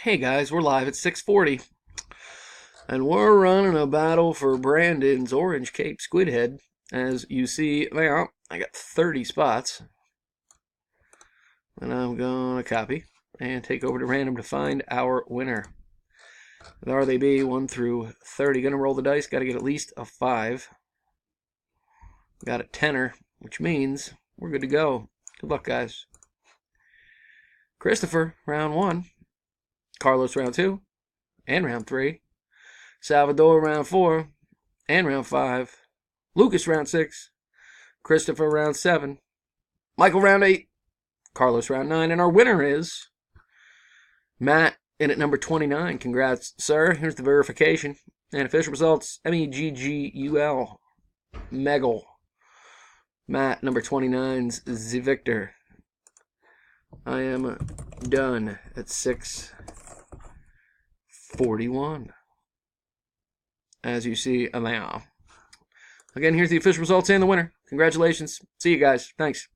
Hey guys, we're live at 6:40, and we're running a battle for Brandon's Orange Cape Squid Head. As you see now, I got 30 spots, and I'm gonna copy and take over to random to find our winner. There they be, 1 through 30. Gonna roll the dice, gotta get at least a 5. Got a tenner, which means we're good to go. Good luck, guys. Christopher, round 1. Carlos, round 2. And round 3. Salvador, round 4. And round 5. Lucas, round 6. Christopher, round 7. Michael, round 8. Carlos, round 9. And our winner is Matt in at number 29. Congrats, sir. Here's the verification. And official results, Meggul. Meggul. Matt, number 29's the victor. I am done at 6:41. As you see now. Again, here's the official results and the winner. Congratulations. See you guys. Thanks.